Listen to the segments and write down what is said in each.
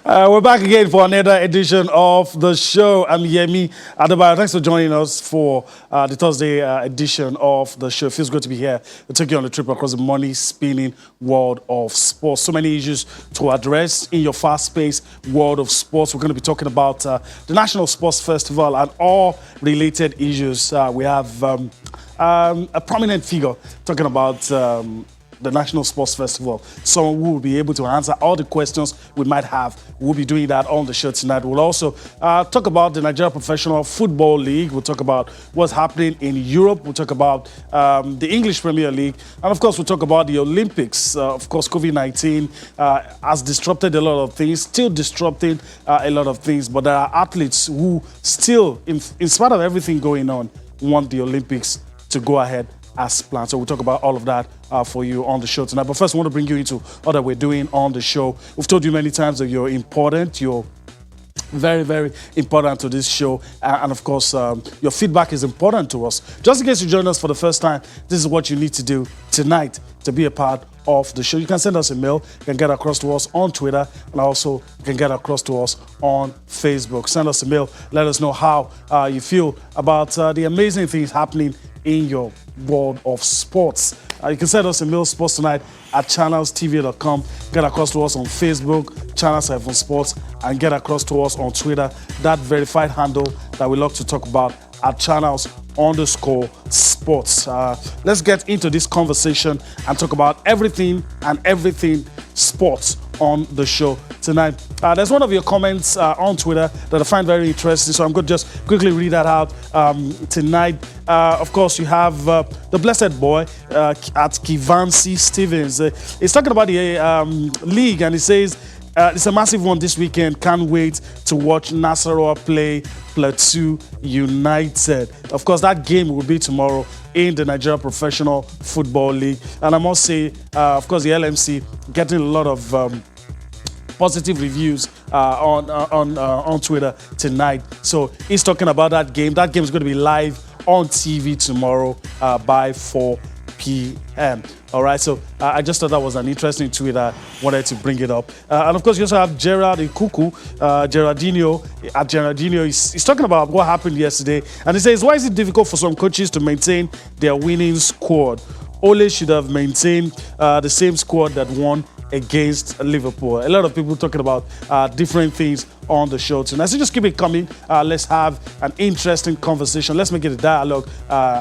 We're back again for another edition of the show. I'm Yemi Adebayo. Thanks for joining us for the Thursday edition of the show. It feels good to be here. We'll take you on a trip across the money-spinning world of sports. So many issues to address in your fast-paced world of sports. We're going to be talking about the National Sports Festival and all related issues. We have a prominent figure talking about the National Sports Festival. Someone who will be able to answer all the questions we might have. We'll be doing that on the show tonight. We'll also talk about the Nigeria Professional Football League. We'll talk about what's happening in Europe. We'll talk about the English Premier League. And of course, we'll talk about the Olympics. Of course, COVID-19 has disrupted a lot of things, still disrupting a lot of things. But there are athletes who still, in spite of everything going on, want the Olympics to go ahead as planned. So we'll talk about all of that for you on the show tonight. But first, I want to bring you into what that we're doing on the show. We've told you many times that you're important. You're very, very important to this show. And of course, your feedback is important to us. Just in case you join us for the first time, this is what you need to do tonight to be a part of the show. You can send us a mail. You can get across to us on Twitter. And also, you can get across to us on Facebook. Send us a mail. Let us know how you feel about the amazing things happening in your world of sports. You can send us a mail, sports tonight at channelstv.com. Get across to us on Facebook, Channel 7 Sports, and get across to us on Twitter, that verified handle that we love to talk about at channels_sports. Let's get into this conversation and talk about everything sports on the show tonight. There's one of your comments on Twitter that I find very interesting, so I'm going to just quickly read that out tonight. Of course, you have the Blessed Boy at Kivansi Stevens. He's talking about the league, and he says, it's a massive one this weekend. Can't wait to watch Nasarawa play Plateau United. Of course, that game will be tomorrow in the Nigeria Professional Football League. And I must say, of course, the LMC getting a lot of positive reviews on Twitter tonight. So he's talking about that game. That game is going to be live on TV tomorrow by 4 p.m. All right, so I just thought that was an interesting tweet. I wanted to bring it up. And of course, you also have Gerard Ikuku, Gerardinho. At Gerardinho, he's talking about what happened yesterday. And he says, why is it difficult for some coaches to maintain their winning squad? Ole should have maintained the same squad that won against Liverpool. A lot of people talking about different things on the show tonight. So just keep it coming. Let's have an interesting conversation. Let's make it a dialogue.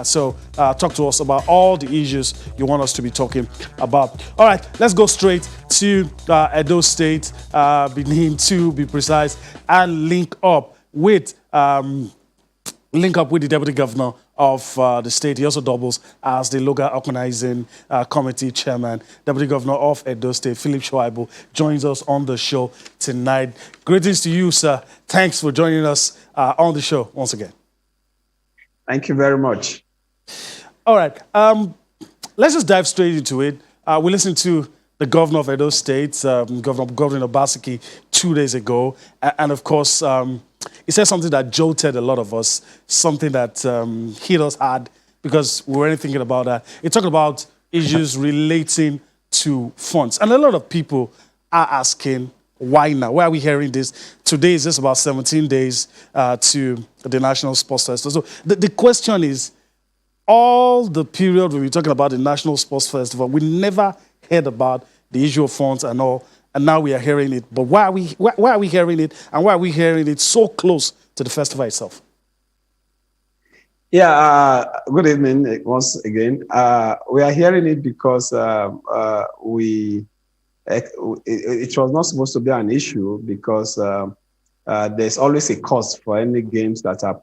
So talk to us about all the issues you want us to be talking about. All right, let's go straight to Edo State, Benin to be precise, and link up with the Deputy Governor of the state. He also doubles as the local organizing committee chairman. Deputy Governor of Edo State, Philip Shuaibu, joins us on the show tonight. Greetings to you, sir. Thanks for joining us on the show once again. Thank you very much. All right. Let's just dive straight into it. We listened to the governor of Edo State, Governor Obaseki, 2 days ago. And of course, he said something that jolted a lot of us, something that hit us hard because we weren't thinking about that. He talked about issues relating to funds. And a lot of people are asking, why now? Why are we hearing this? Today is just about 17 days to the National Sports Festival. So the question is, all the period when we're talking about the National Sports Festival, we never heard about the issue of funds and all. And now we are hearing it. But why are we hearing it? And why are we hearing it so close to the festival itself? Yeah, good evening once again. We are hearing it because it was not supposed to be an issue because there's always a cost for any games that are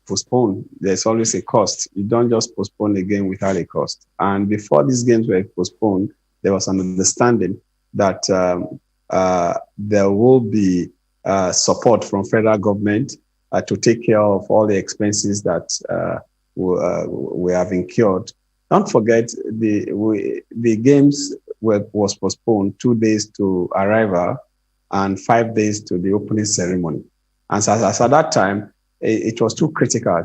postponed. There's always a cost. You don't just postpone a game without a cost. And before these games were postponed, there was an understanding that there will be support from federal government to take care of all the expenses that we have incurred. Don't forget, the games was postponed 2 days to arrival and 5 days to the opening ceremony. And so as at that time, it was too critical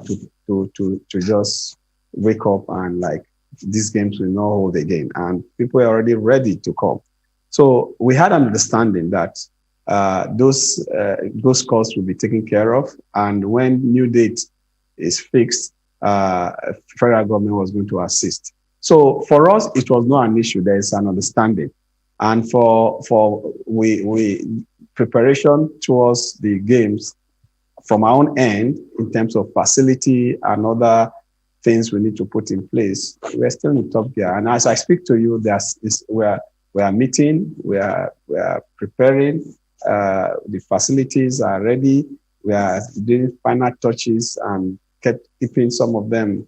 to just wake up and like, these games will not hold again. And people are already ready to come. So we had an understanding that those costs will be taken care of. And when new date is fixed, federal government was going to assist. So for us, it was not an issue. There is an understanding, and for we preparation towards the games from our own end in terms of facility and other things we need to put in place. We're still in top gear, and as I speak to you, we are meeting, we are preparing. The facilities are ready. We are doing final touches and keeping some of them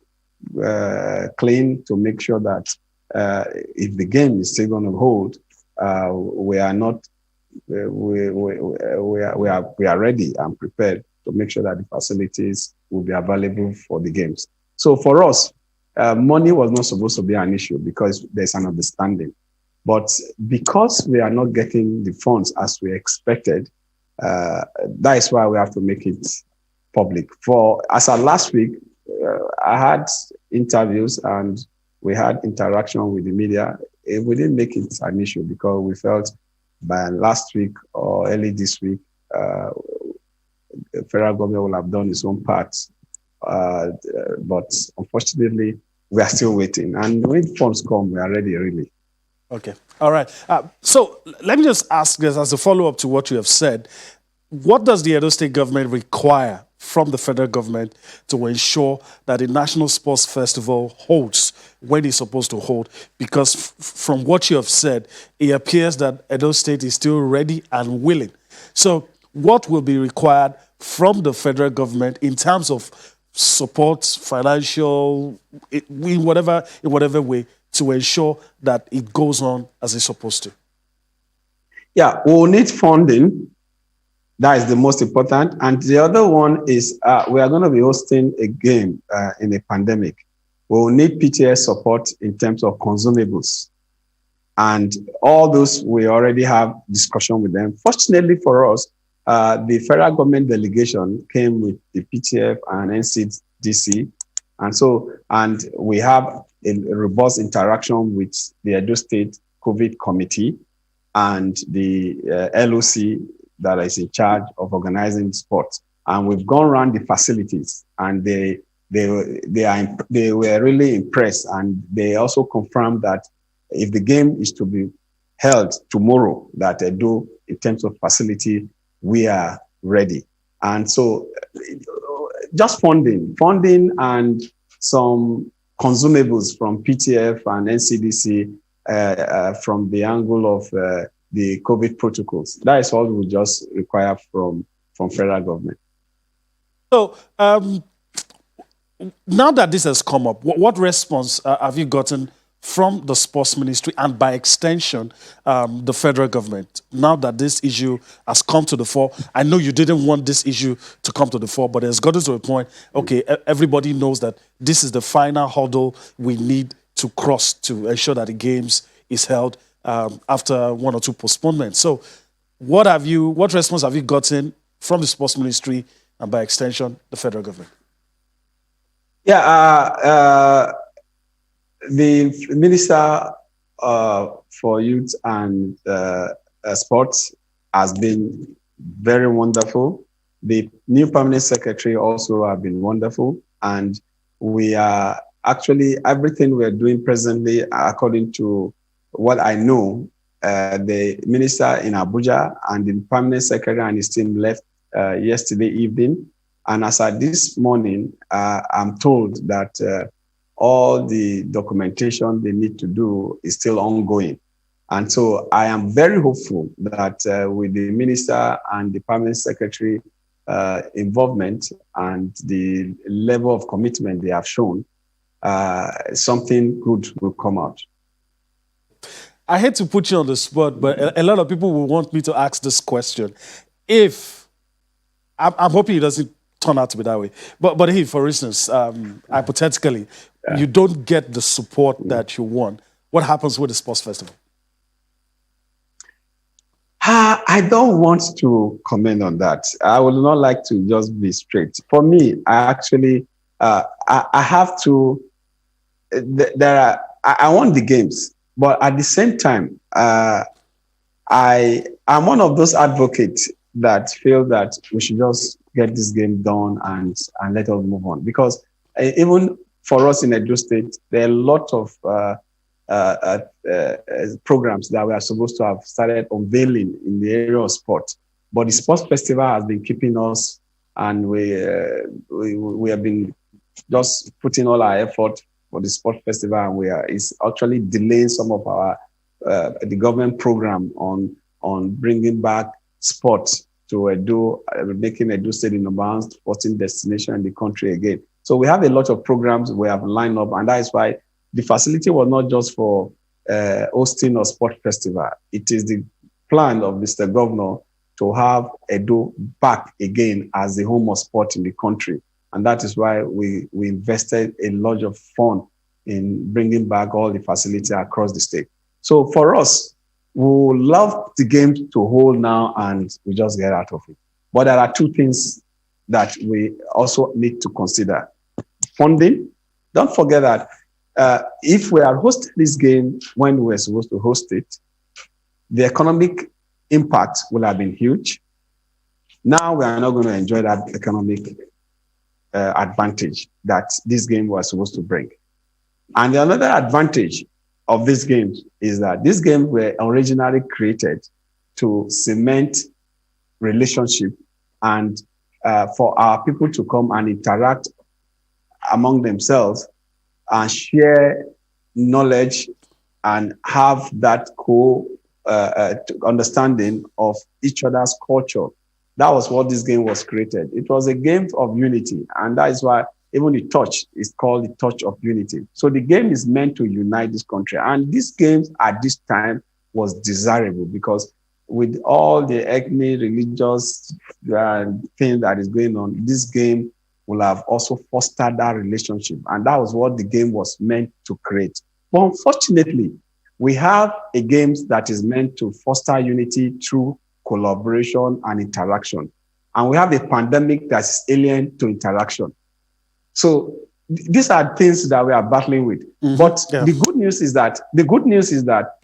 clean to make sure that if the game is still going to hold, we are not. We are ready and prepared to make sure that the facilities will be available for the games. So for us, money was not supposed to be an issue because there's an understanding. But because we are not getting the funds as we expected, that is why we have to make it public. As of last week, I had interviews and we had interaction with the media. We didn't make it an issue because we felt by last week or early this week, the federal government will have done its own part. But unfortunately, we are still waiting. And when funds come, we are ready, really. Okay. All right. So let me just ask this as a follow-up to what you have said. What does the Edo State government require from the federal government to ensure that the National Sports Festival holds when it's supposed to hold? Because from what you have said, it appears that Edo State is still ready and willing. So what will be required from the federal government in terms of support, financial, in whatever way, to ensure that it goes on as it's supposed to? Yeah, we'll need funding. That is the most important. And the other one is we are going to be hosting a game in a pandemic. We will need PTA support in terms of consumables. And all those, we already have discussion with them. Fortunately for us, the federal government delegation came with the PTF and NCDC. And we have a robust interaction with the Edo State COVID committee and the LOC that is in charge of organizing sports. And we've gone around the facilities and they were really impressed. And they also confirmed that if the game is to be held tomorrow, that Edo, in terms of facility, we are ready. And so just funding and some consumables from PTF and NCDC from the angle of the COVID protocols. That is all we just require from federal government. So now that this has come up, what response have you gotten from the sports ministry and by extension, the federal government, now that this issue has come to the fore? I know you didn't want this issue to come to the fore, but it's gotten to a point, okay, everybody knows that this is the final hurdle we need to cross to ensure that the games is held after one or two postponements. So what response have you gotten from the sports ministry and by extension, the federal government? Yeah, the Minister for Youth and Sports has been very wonderful. The new permanent secretary also have been wonderful. And we are actually, everything we're doing presently, according to what I know, the minister in Abuja and the permanent secretary and his team left yesterday evening. And as at this morning, I'm told that all the documentation they need to do is still ongoing. And so I am very hopeful that with the minister and the permanent secretary involvement and the level of commitment they have shown, something good will come out. I hate to put you on the spot, but a lot of people will want me to ask this question. If, I'm hoping it doesn't turn out to be that way, but if, for instance, hypothetically, you don't get the support that you want, what happens with the sports festival? I don't want to comment on that. I would not like to just be straight. For me, I actually, I have to, I want the games, but at the same time, I I'm one of those advocates that feel that we should just get this game done and let us move on. Because even for us in Edo State, there are a lot of programs that we are supposed to have started unveiling in the area of sport. But the sports festival has been keeping us, and we have been just putting all our effort for the sports festival, and it's actually delaying some of our the government program on bringing back sports to Edo, making Edo State the number one sporting destination in the country again. So we have a lot of programs we have lined up, and that is why the facility was not just for hosting a sport festival. It is the plan of Mr. Governor to have Edo back again as the home of sport in the country. And that is why we invested a lot of fund in bringing back all the facilities across the state. So for us, we would love the game to hold now and we just get out of it. But there are two things that we also need to consider. Funding. Don't forget that if we are hosting this game when we were supposed to host it, the economic impact will have been huge. Now we are not going to enjoy that economic advantage that this game was supposed to bring. And the another advantage of this game is that these games were originally created to cement relationship and for our people to come and interact among themselves and share knowledge and have that understanding of each other's culture. That was what this game was created. It was a game of unity, and that is why even the touch is called the touch of unity. So the game is meant to unite this country, and this game at this time was desirable because with all the ethnic, religious thing that is going on, this game will have also fostered that relationship, and that was what the game was meant to create. But unfortunately, we have a game that is meant to foster unity through collaboration and interaction. And we have a pandemic that's alien to interaction. So these are things that we are battling with. Mm-hmm. But the good news is that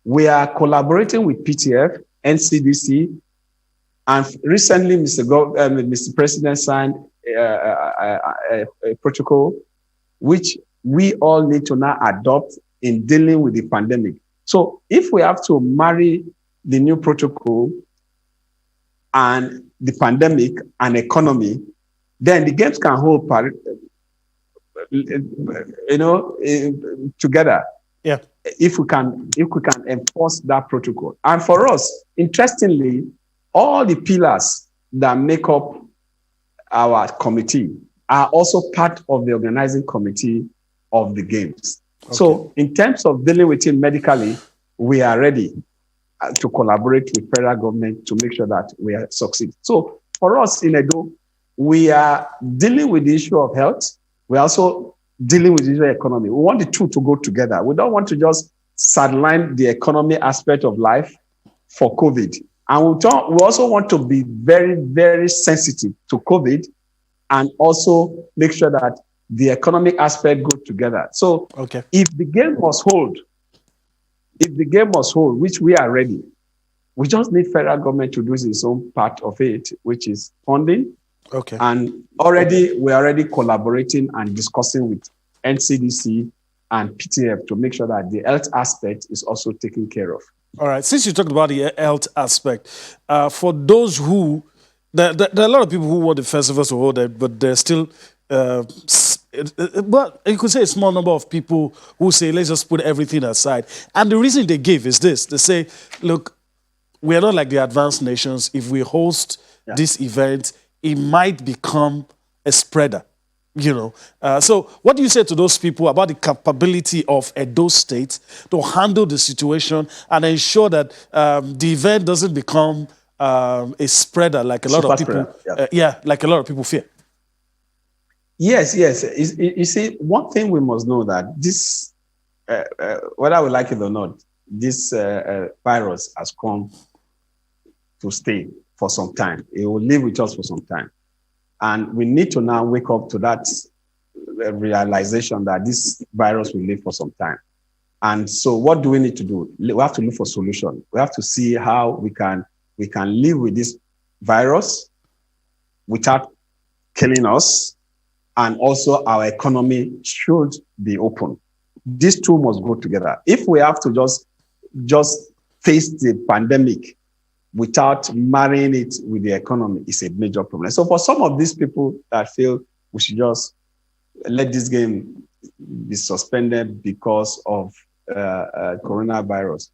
we are collaborating with PTF, NCDC, and recently Mr. President signed a protocol which we all need to now adopt in dealing with the pandemic. So if we have to marry the new protocol and the pandemic and economy, then the games can hold together. Yeah. If we can enforce that protocol. And for us, interestingly, all the pillars that make up our committee are also part of the organizing committee of the games. Okay. So in terms of dealing with it medically, we are ready to collaborate with federal government to make sure that we succeed. So for us in Edo, we are dealing with the issue of health. We're also dealing with the issue of economy. We want the two to go together. We don't want to just sideline the economy aspect of life for COVID. And we also want to be very, very sensitive to COVID and also make sure that the economic aspect go together. So if the game must hold, which we are ready, we just need federal government to do its own part of it, which is funding. Okay. And we're already collaborating and discussing with NCDC and PTF to make sure that the health aspect is also taken care of. All right. Since you talked about the health aspect, for those who, there are a lot of people who want the festivals to hold it, but there's still, well, you could say a small number of people who say, let's just put everything aside. And the reason they give is this. They say, look, we are not like the advanced nations. If we host this event, it might become a spreader. So what do you say to those people about the capability of Edo State to handle the situation and ensure that the event doesn't become a spreader like a lot of people, like a lot of people fear? Yes. You see, one thing we must know that this, whether we like it or not, this virus has come to stay for some time. It will live with us for some time. And we need to now wake up to that realization that this virus will live for some time. And so what do we need to do? We have to look for solution. We have to see how we can live with this virus without killing us, and also our economy should be open. These two must go together. If we have to just face the pandemic without marrying it with the economy, it's a major problem. So for some of these people that feel we should just let this game be suspended because of coronavirus,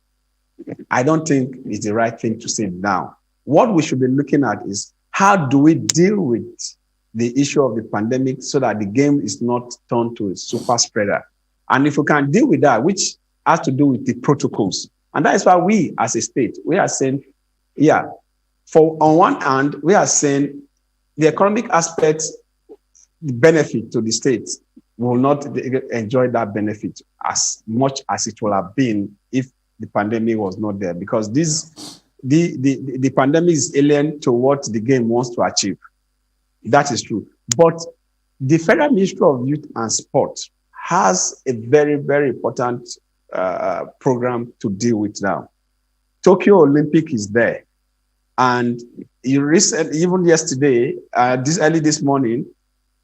I don't think it's the right thing to say now. What we should be looking at is how do we deal with the issue of the pandemic so that the game is not turned to a super spreader. And if we can deal with that, which has to do with the protocols, and that is why we as a state, we are saying, yeah, for on one hand, we are saying the economic aspects, the benefit to the state will not enjoy that benefit as much as it would have been if the pandemic was not there, because the pandemic is alien to what the game wants to achieve. That is true. But the Federal Ministry of Youth and Sport has a very, very important program to deal with now. Tokyo Olympic is there. And even yesterday, early this morning,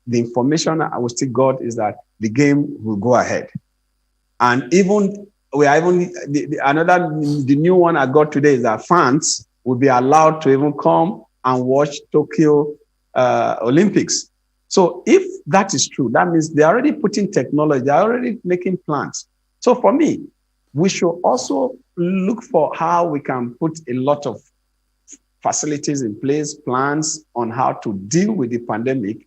the information I still got is that the game will go ahead. And even the new one I got today is that fans will be allowed to even come and watch Tokyo Olympics. So if that is true, that means they're already putting technology, they're already making plans. So for me, we should also look for how we can put a lot of facilities in place, plans on how to deal with the pandemic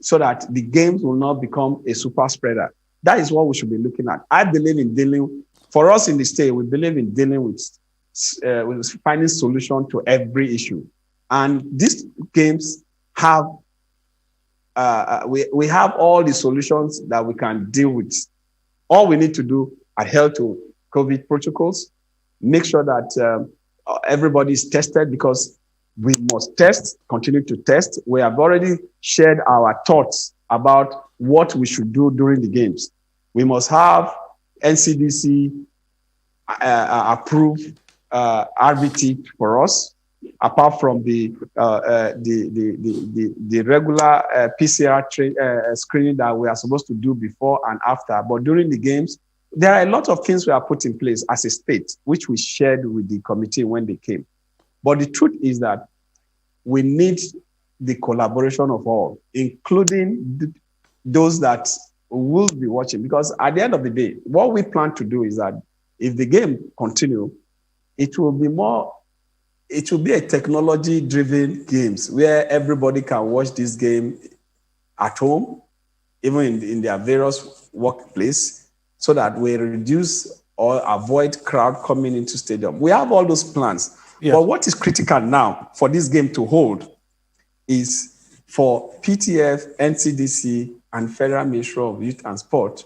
so that the games will not become a super spreader. That is what we should be looking at. I believe in dealing, for us in the state, we believe in dealing with finding solution to every issue. And these games have, we have all the solutions that we can deal with. All we need to do, adhere to COVID protocols, make sure that everybody is tested, because we must test, continue to test. We have already shared our thoughts about what we should do during the games. We must have NCDC approved RVT for us, apart from the regular PCR screening that we are supposed to do before and after. But during the games, there are a lot of things we have put in place as a state, which we shared with the committee when they came. But the truth is that we need the collaboration of all, including those that will be watching. Because at the end of the day, what we plan to do is that if the game continue, it will be a technology-driven games where everybody can watch this game at home, even in their various workplace, so that we reduce or avoid crowd coming into stadium. We have all those plans. Yeah. But what is critical now for this game to hold is for PTF, NCDC, and Federal Ministry of Youth and Sport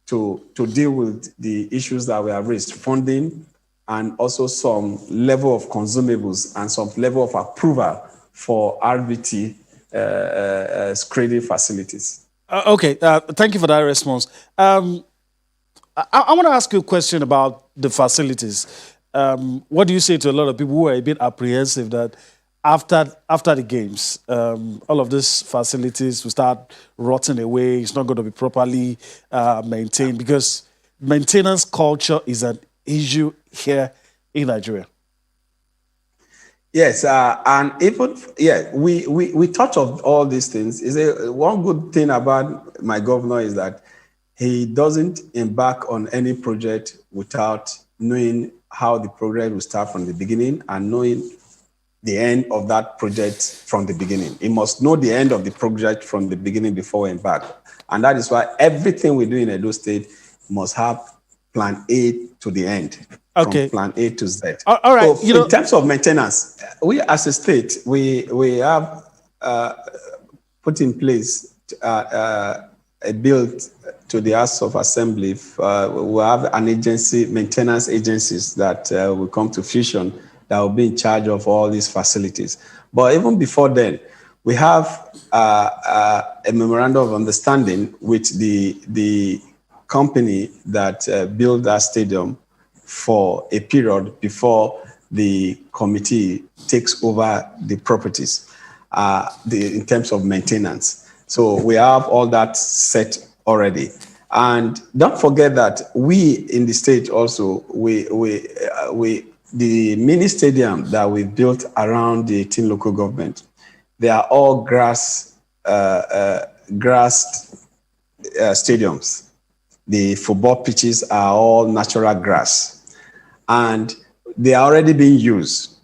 to deal with the issues that we have raised, funding, and also some level of consumables and some level of approval for RVT screening facilities. Okay, thank you for that response. I want to ask you a question about the facilities. What do you say to a lot of people who are a bit apprehensive that after the games, all of these facilities will start rotting away, it's not going to be properly maintained, because maintenance culture is an issue here in Nigeria? Yes, and even, we touch on all these things. One good thing about my governor is that he doesn't embark on any project without knowing how the project will start from the beginning and knowing the end of that project from the beginning. He must know the end of the project from the beginning before we embark. And that is why everything we do in Edo State must have plan A to the end. Okay. From plan A to Z. All right. So in terms of maintenance, we as a state, we have put in place a bill to the House of Assembly. We have an agency, maintenance agencies that will come to fusion that will be in charge of all these facilities. But even before then, we have a memorandum of understanding with the company that built that stadium for a period before the committee takes over the properties in terms of maintenance. So we have all that set already. And don't forget that we in the state also, the mini stadium that we built around the 18 local government, they are all grass stadiums. The football pitches are all natural grass, and they are already being used.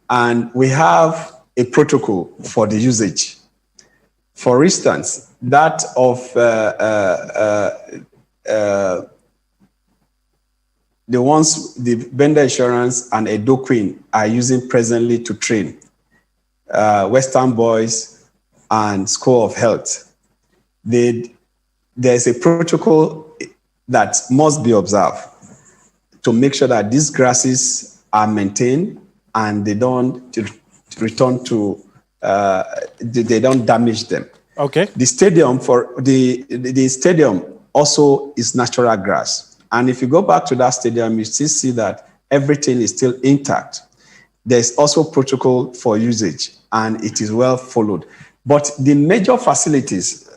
And we have a protocol for the usage. For instance, that of the ones the Bender Insurance and Edo Queen are using presently to train, Western Boys and School of Health. There's a protocol that must be observed to make sure that these grasses are maintained and they don't return to, they don't damage them. Okay. The stadium the stadium also is natural grass. And if you go back to that stadium, you still see that everything is still intact. There's also protocol for usage, and it is well followed. But the major facilities,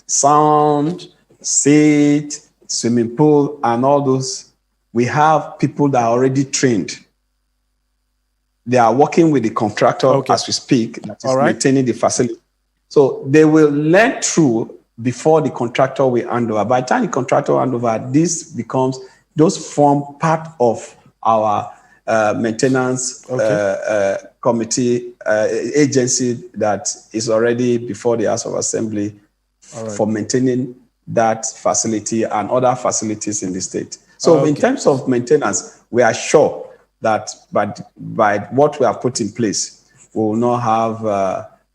sound, seat, swimming pool, and all those, we have people that are already trained. They are working with the contractor as we speak, that is maintaining the facility. So they will learn through before the contractor will hand over. By the time the contractor hand over, those form part of our maintenance committee agency that is already before the House of Assembly for maintaining that facility and other facilities in the state. So in terms of maintenance, we are sure that by what we have put in place, we will not have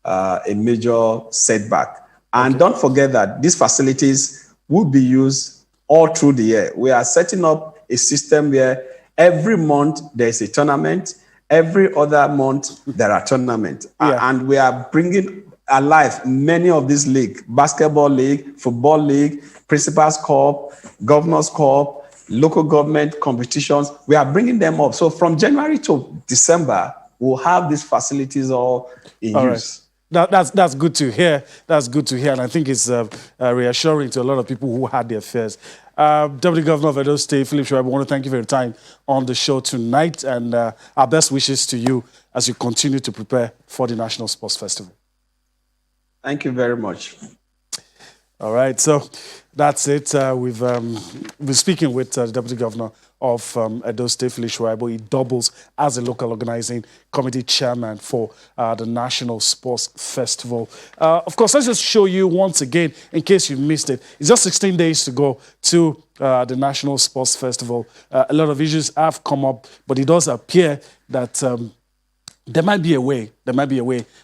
a major setback. And don't forget that these facilities will be used all through the year. We are setting up a system where every month there's a tournament, every other month there are tournaments. And we are bringing alive many of these leagues: basketball league, football league, principals cup, governors cup, local government competitions. We are bringing them up. So from January to December, we'll have these facilities all in use. That's good to hear. That's good to hear. And I think it's reassuring to a lot of people who had their fears. Deputy Governor of Edo State, Philip Shuaibu, I want to thank you for your time on the show tonight. And our best wishes to you as you continue to prepare for the National Sports Festival. Thank you very much. All right. So that's it. We've been speaking with the Deputy Governor of Edo State, Philip Shuaibu. He doubles as a local organizing committee chairman for the National Sports Festival. Of course, let's just show you once again, in case you missed it. It's just 16 days to go to the National Sports Festival. A lot of issues have come up, but it does appear that there might be a way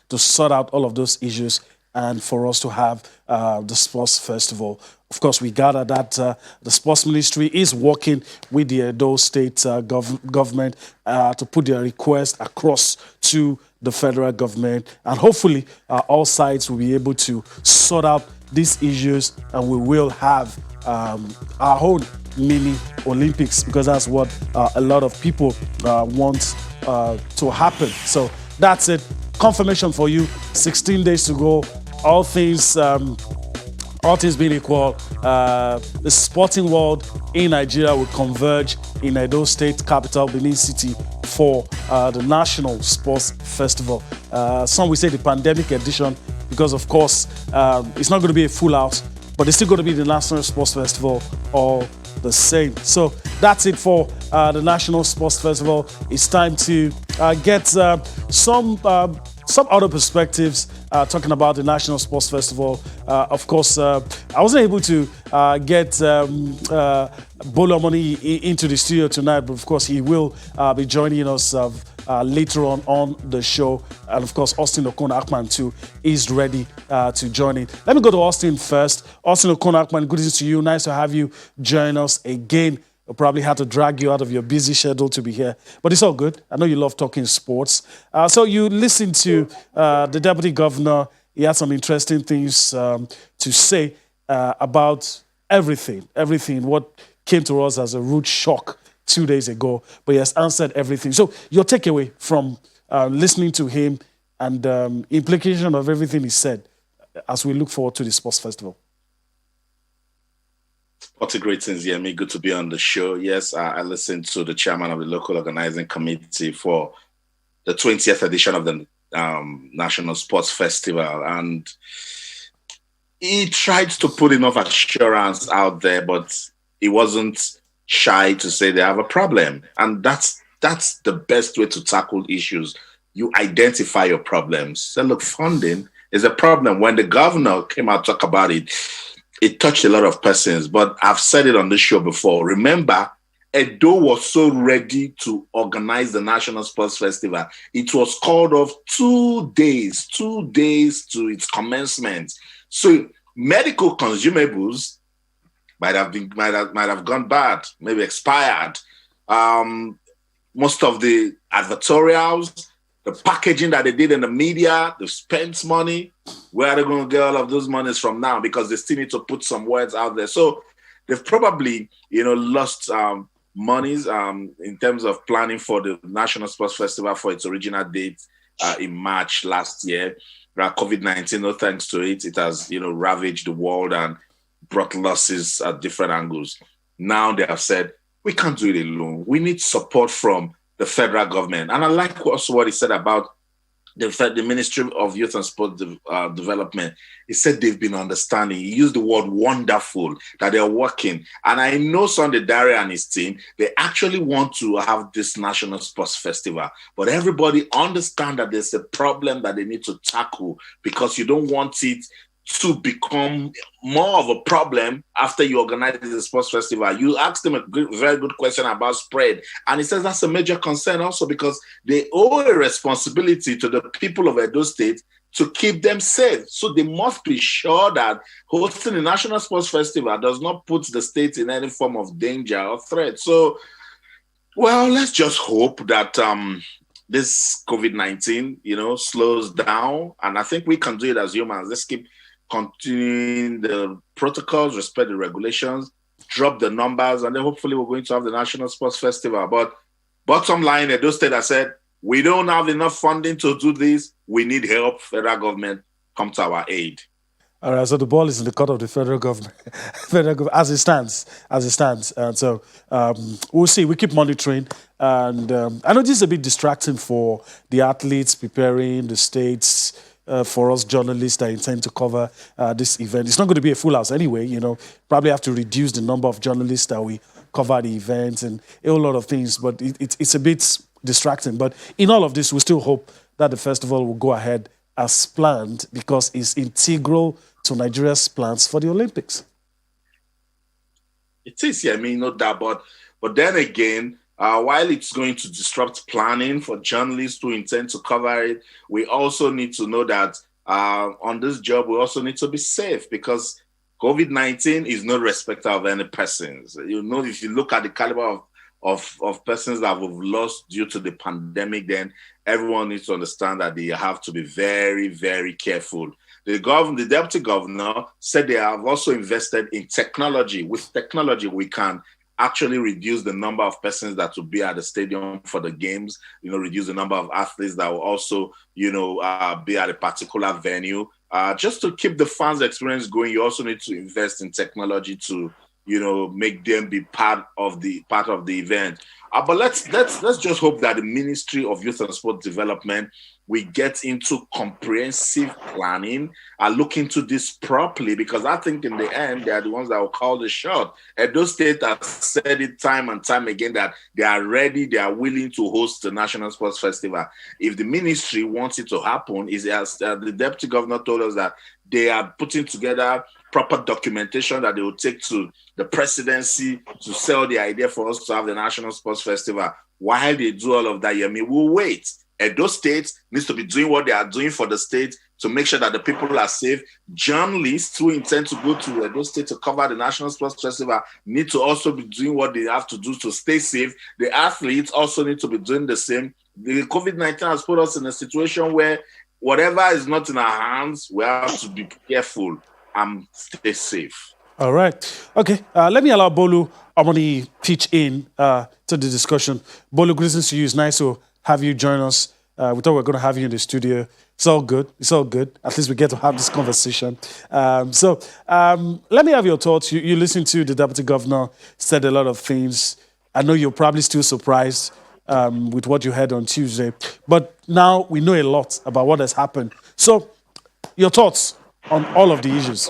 to sort out all of those issues and for us to have the sports festival. Of course, we gather that the sports ministry is working with the Edo State government to put their request across to the federal government. And hopefully, all sides will be able to sort out these issues, and we will have our own mini Olympics, because that's what a lot of people want to happen. So that's it. Confirmation for you. 16 days to go. All things being equal, the sporting world in Nigeria will converge in Edo State capital, Benin City, for the National Sports Festival. Some will say the pandemic edition, because of course it's not going to be a full house, but it's still going to be the National Sports Festival all the same. So that's it for the National Sports Festival. It's time to get some other perspectives talking about the National Sports Festival. Of course, I wasn't able to get Bolo Money into the studio tonight, but of course he will be joining us later on the show. And of course, Austin Okon-Akpan too is ready to join in. Let me go to Austin first. Austin Okon-Akpan, good evening to you. Nice to have you join us again. I probably had to drag you out of your busy schedule to be here, but it's all good. I know you love talking sports. So you listened to the Deputy Governor. He had some interesting things to say about everything, what came to us as a rude shock 2 days ago, but he has answered everything. So your takeaway from listening to him and implication of everything he said as we look forward to the sports festival. What's a great things, Yemi. Good to be on the show. Yes, I listened to the chairman of the local organizing committee for the 20th edition of the National Sports Festival, and he tried to put enough assurance out there, but he wasn't shy to say they have a problem. And that's the best way to tackle issues. You identify your problems. So look, funding is a problem. When the governor came out to talk about it, it touched a lot of persons, but I've said it on this show before. Remember, Edo was so ready to organize the National Sports Festival. It was called off 2 days to its commencement. So medical consumables might have gone bad, maybe expired. Most of the advertorials, the packaging that they did in the media, they've spent money. Where are they going to get all of those monies from now? Because they still need to put some words out there. So they've probably, lost monies in terms of planning for the National Sports Festival for its original date in March last year. COVID-19, no thanks to it, it has, ravaged the world and brought losses at different angles. Now they have said, we can't do it alone. We need support from the federal government. And I like also what he said about the Ministry of Youth and Sport Development. He said they've been understanding. He used the word wonderful, that they're working. And I know Sunday Dare and his team, they actually want to have this National Sports Festival. But everybody understand that there's a problem that they need to tackle, because you don't want it to become more of a problem after you organize the sports festival. You asked him a very good question about spread, and he says that's a major concern also, because they owe a responsibility to the people of Edo State to keep them safe. So they must be sure that hosting the National Sports Festival does not put the state in any form of danger or threat. So, well, let's just hope that this COVID-19, slows down. And I think we can do it as humans. Let's keep continuing the protocols, respect the regulations, drop the numbers, and then hopefully we're going to have the National Sports Festival. But bottom line, Edo State has said, we don't have enough funding to do this. We need help. Federal government, come to our aid. All right, so the ball is in the court of the federal government, as it stands. And so we'll see. We keep monitoring. And I know this is a bit distracting for the athletes preparing, the states, for us journalists that intend to cover this event. It's not going to be a full house anyway, probably have to reduce the number of journalists that we cover the event and a whole lot of things, but it's a bit distracting. But in all of this, we still hope that the festival will go ahead as planned, because it's integral to Nigeria's plans for the Olympics. It is, no doubt. But then again, while it's going to disrupt planning for journalists who intend to cover it, we also need to know that on this job, we also need to be safe, because COVID-19 is no respecter of any persons. If you look at the caliber of persons that we've lost due to the pandemic, then everyone needs to understand that they have to be very, very careful. The deputy governor said they have also invested in technology. With technology, we can actually reduce the number of persons that will be at the stadium for the games, reduce the number of athletes that will also, be at a particular venue. Just to keep the fans' experience going, you also need to invest in technology to, make them be part of the event. But let's just hope that the Ministry of Youth and Sport Development, we get into comprehensive planning and look into this properly, because I think in the end, they are the ones that will call the shot. Edo State has said it time and time again that they are ready, they are willing to host the National Sports Festival. If the ministry wants it to happen, as the deputy governor told us, that they are putting together proper documentation that they will take to the presidency to sell the idea for us to have the National Sports Festival. While they do all of that, we'll wait. Edo State needs to be doing what they are doing for the state to make sure that the people are safe. Journalists who intend to go to Edo State to cover the National Sports Festival need to also be doing what they have to do to stay safe. The athletes also need to be doing the same. The COVID-19 has put us in a situation where whatever is not in our hands, we have to be careful and stay safe. All right. Okay. Let me allow Bolu Omoni pitch in to the discussion. Bolu, greetings to you. It's nice to have you join us. We thought we were going to have you in the studio. It's all good. It's all good. At least we get to have this conversation. Let me have your thoughts. You listened to the deputy governor, said a lot of things. I know you're probably still surprised with what you heard on Tuesday. But now we know a lot about what has happened. So, your thoughts on all of the issues?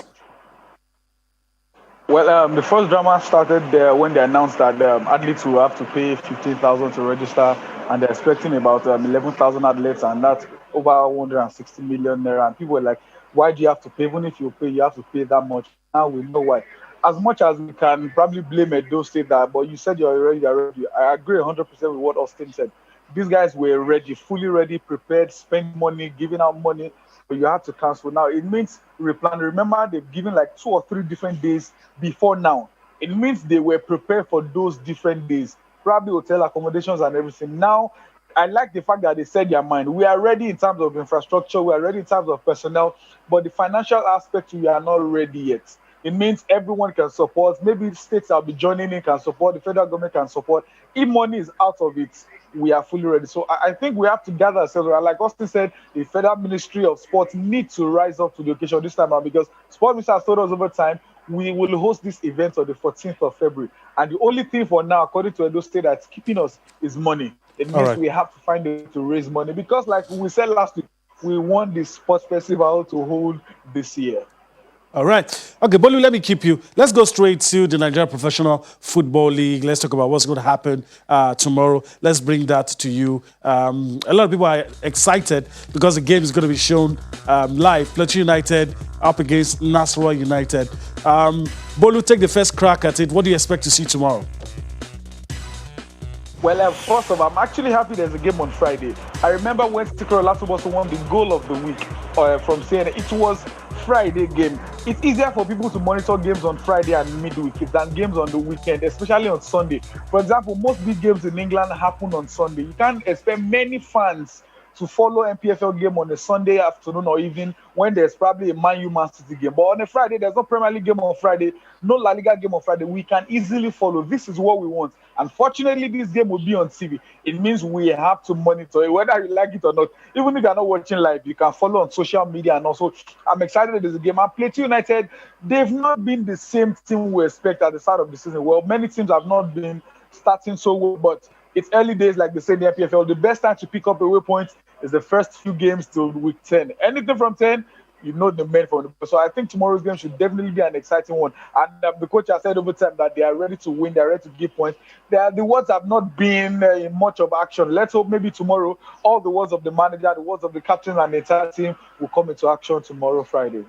Well, the first drama started when they announced that athletes will have to pay 15,000 to register, and they're expecting about 11,000 athletes, and that's over 160 million naira. And people were like, "Why do you have to pay? Even if you pay, you have to pay that much." Now we know why. As much as we can probably blame Edo State that, but you said you're ready. I agree 100% with what Austin said. These guys were ready, fully ready, prepared, spending money, giving out money, but you have to cancel. Now it means replan. Remember, they've given like 2 or 3 different days before now. It means they were prepared for those different days, probably hotel accommodations and everything. Now, I like the fact that they said their mind. We are ready in terms of infrastructure, we are ready in terms of personnel, but the financial aspect, we are not ready yet. It means everyone can support. Maybe states that will be joining in can support, the federal government can support. If money is out of it, we are fully ready. So I think we have to gather ourselves. Like Austin said, the Federal Ministry of Sports need to rise up to the occasion this time around, because Sport Minister has told us over time we will host this event on the 14th of February. And the only thing for now, according to Edo State, that's keeping us is money. It means we have to find a way to raise money, because like we said last week, we want the sports festival to hold this year. All right. Okay, Bolu, let me keep you. Let's go straight to the Nigeria Professional Football League. Let's talk about what's going to happen tomorrow. Let's bring that to you. A lot of people are excited because the game is going to be shown live. Plateau United up against Nasarawa United. Bolu, take the first crack at it. What do you expect to see tomorrow? Well, first of all, I'm actually happy there's a game on Friday. I remember when Tikoro Latuboso won the goal of the week from CNN. It was Friday game. It's easier for people to monitor games on Friday and midweek than games on the weekend, especially on Sunday. For example, most big games in England happen on Sunday. You can't expect many fans to follow NPFL game on a Sunday afternoon or evening when there's probably a Man U Man City game. But on a Friday, there's no Premier League game on Friday, no La Liga game on Friday. We can easily follow. This is what we want. Unfortunately, this game will be on TV. It means we have to monitor it, whether you like it or not. Even if you're not watching live, you can follow on social media. And also, I'm excited that there's a game. And Plateau United, they've not been the same team we expect at the start of the season. Well, many teams have not been starting so well, but it's early days, like they say in the NPFL. The best time to pick up away points is the first few games till week 10. Anything from 10, you know the men from the. So I think tomorrow's game should definitely be an exciting one. And the coach has said over time that they are ready to win, they are ready to give points. The words have not been in much of action. Let's hope maybe tomorrow all the words of the manager, the words of the captain and the entire team will come into action tomorrow, Friday.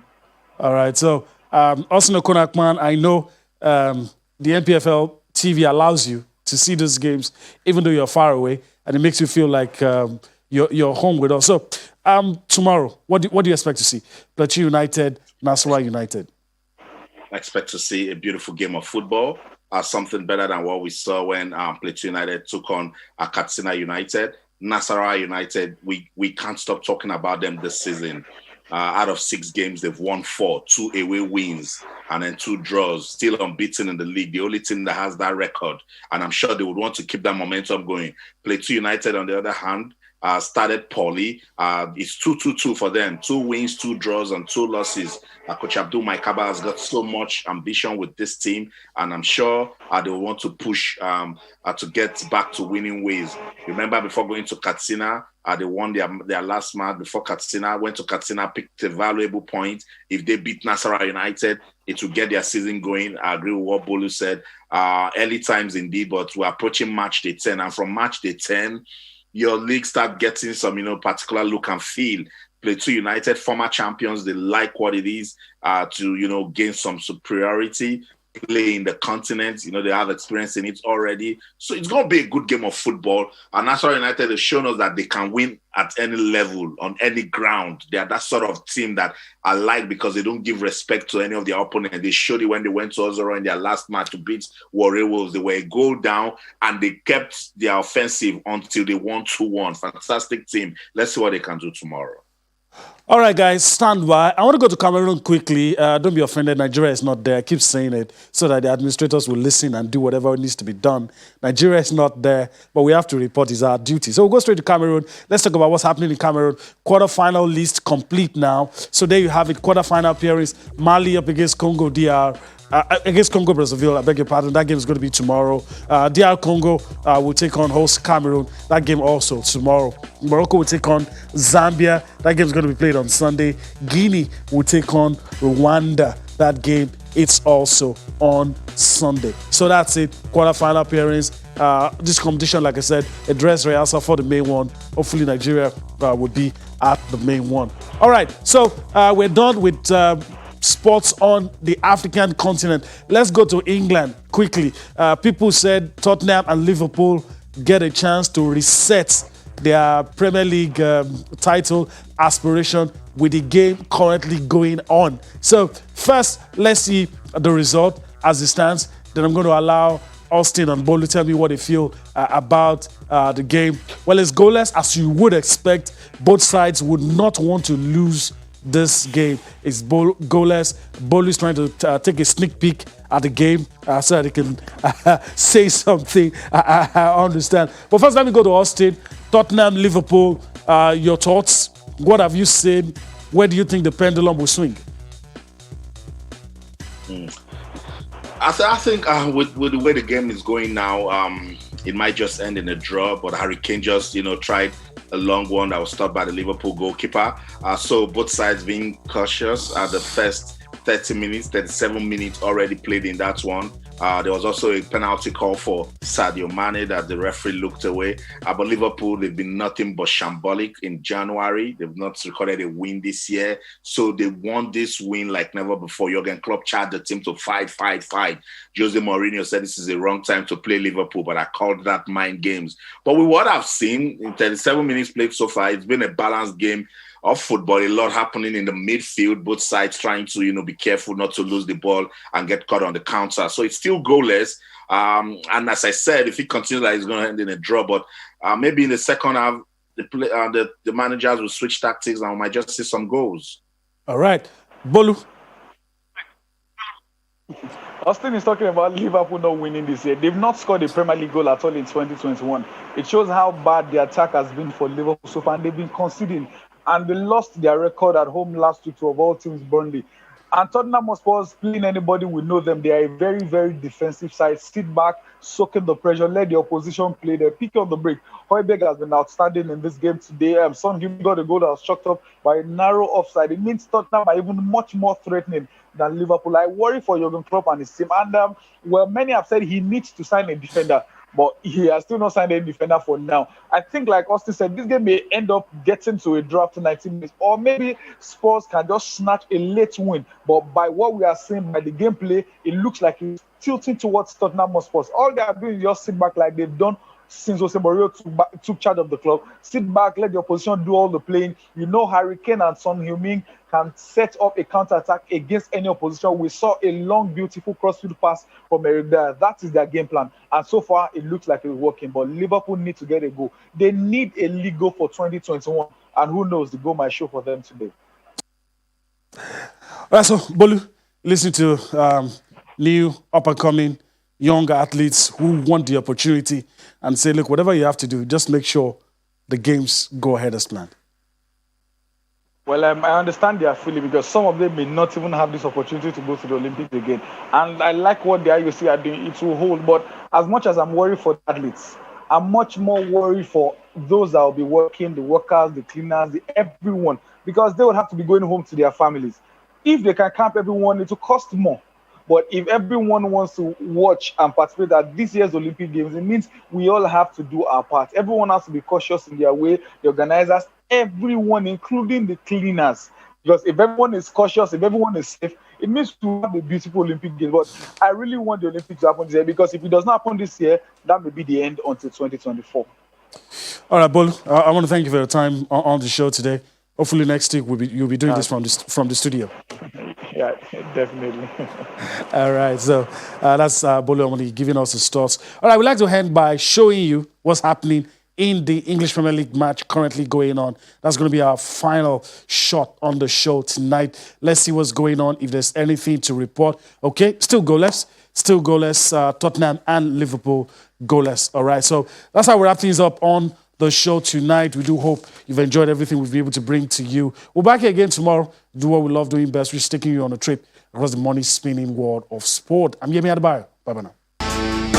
All right. So, Austin Okonakman, I know the NPFL TV allows you to see those games, even though you're far away, and it makes you feel like you're home with us. So tomorrow, what do you expect to see? Plateau United, Nasarawa United. I expect to see a beautiful game of football, something better than what we saw when Plateau United took on Katsina United. Nasarawa United, we can't stop talking about them this season. Out of 6 games, they've won 4, 2 away wins, and then 2 draws, still unbeaten in the league. The only team that has that record, and I'm sure they would want to keep that momentum going. Plateau United, on the other hand, started poorly. It's 2-2-2 for them. 2 wins, 2 draws, and 2 losses. Coach Abdul Maikaba has got so much ambition with this team, and I'm sure they will want to push to get back to winning ways. Remember, before going to Katsina, they won their last match before Katsina, went to Katsina, picked a valuable point. If they beat Nasarawa United, it will get their season going. I agree with what Bolu said. Early times indeed, but we're approaching match day 10. And from match day 10, your league start getting some, particular look and feel. Plateau United, former champions, they like what it is to, gain some superiority, play in the continent. They have experience in it already. So it's going to be a good game of football. And Nasarawa United has shown us that they can win at any level, on any ground. They are that sort of team that I like because they don't give respect to any of their opponents. They showed it when they went to Ozoro in their last match to beat Warrior Wolves. They were a goal down and they kept their offensive until they won 2-1. Fantastic team. Let's see what they can do tomorrow. All right, guys, stand by. I want to go to Cameroon quickly. Don't be offended. Nigeria is not there. I keep saying it so that the administrators will listen and do whatever needs to be done. Nigeria is not there, but we have to report. It's our duty. So we'll go straight to Cameroon. Let's talk about what's happening in Cameroon. Quarterfinal list complete now. So there you have it. Quarterfinal appearance. Mali up against Congo DR. Against Congo Brazzaville, I beg your pardon. That game is going to be tomorrow. DR Congo will take on host Cameroon. That game also tomorrow. Morocco will take on Zambia. That game is going to be played on Sunday. Guinea will take on Rwanda. That game, it's also on Sunday. So that's it. Quarterfinal appearance. This competition, like I said, a dress rehearsal for the main one. Hopefully Nigeria would be at the main one. All right, so we're done with sports on the African continent. Let's go to England quickly. People said Tottenham and Liverpool get a chance to reset their Premier League title aspiration with the game currently going on. So first, let's see the result as it stands. Then I'm going to allow Austin and Bolu tell me what they feel about the game. Well, it's goalless, as you would expect. Both sides would not want to lose this game. Is goalless. Bolu is trying to take a sneak peek at the game so that he can say something. I understand. But first, let me go to Austin. Tottenham, Liverpool. Your thoughts? What have you seen? Where do you think the pendulum will swing? I think with the way the game is going now, it might just end in a draw. But Harry Kane just tried a long one that was stopped by the Liverpool goalkeeper. So both sides being cautious at the first 30 minutes, 37 minutes already played in that one. There was also a penalty call for Sadio Mane that the referee looked away. But Liverpool, they've been nothing but shambolic in January. They've not recorded a win this year. So they won this win like never before. Jurgen Klopp charged the team to fight. Jose Mourinho said this is the wrong time to play Liverpool, but I called that mind games. But with what I've seen in 37 minutes played so far, it's been a balanced game of football, a lot happening in the midfield, both sides trying to, be careful not to lose the ball and get caught on the counter. So it's still goalless. And as I said, if it continues, like, it's going to end in a draw. But maybe in the second half, the managers will switch tactics and we might just see some goals. All right. Bolu. Austin is talking about Liverpool not winning this year. They've not scored a Premier League goal at all in 2021. It shows how bad the attack has been for Liverpool so far, and they've been conceding. And they lost their record at home last week to, of all teams, Burnley. And Tottenham Hotspur, playing anybody will know them. They are a very, very defensive side. Sit back, soaking the pressure, let the opposition play. They pick on the break. Højbjerg has been outstanding in this game today. Son Heung-min got a goal that was chalked up by a narrow offside. It means Tottenham are even much more threatening than Liverpool. I worry for Jurgen Klopp and his team. And many have said he needs to sign a defender, but he has still not signed any defender for now. I think, like Austin said, this game may end up getting to a draw after 90 minutes, or maybe Spurs can just snatch a late win. But by what we are seeing, by the gameplay, it looks like it's tilting towards Tottenham Hotspur. All they are doing is just sit back like they've done since Jose Mourinho took charge of the club. Sit back, let the opposition do all the playing. Harry Kane and Son Heung-min can set up a counter-attack against any opposition. We saw a long, beautiful crossfield pass from Eric Dier. That is their game plan. And so far, it looks like it's working. But Liverpool need to get a goal. They need a league goal for 2021. And who knows, the goal might show for them today. All right, so, Bolu, listen to new, up-and-coming, young athletes who want the opportunity and say, look, whatever you have to do, just make sure the games go ahead as planned. Well, I understand their feeling because some of them may not even have this opportunity to go to the Olympics again. And I like what the IOC are doing. It will hold. But as much as I'm worried for the athletes, I'm much more worried for those that will be working, the workers, the cleaners, everyone, because they will have to be going home to their families. If they can camp everyone, it will cost more. But if everyone wants to watch and participate at this year's Olympic Games, it means we all have to do our part. Everyone has to be cautious in their way, the organizers, everyone, including the cleaners. Because if everyone is cautious, if everyone is safe, it means to have a beautiful Olympic Games. But I really want the Olympics to happen this year, because if it does not happen this year, that may be the end until 2024. All right, Bolu, I want to thank you for your time on the show today. Hopefully next week you'll be doing this from the studio. Yeah, definitely. All right, so that's Bolu Omoni giving us his thoughts. All right, we'd like to end by showing you what's happening in the English Premier League match currently going on. That's going to be our final shot on the show tonight. Let's see what's going on, if there's anything to report. Okay, still goalless. Still goalless. Tottenham and Liverpool goalless. All right, so that's how we wrap things up on the show tonight. We do hope you've enjoyed everything we've been able to bring to you. We're back here again tomorrow. Do what we love doing best. We're taking you on a trip across the money-spinning world of sport. I'm Yemi Adebayo. Bye-bye now.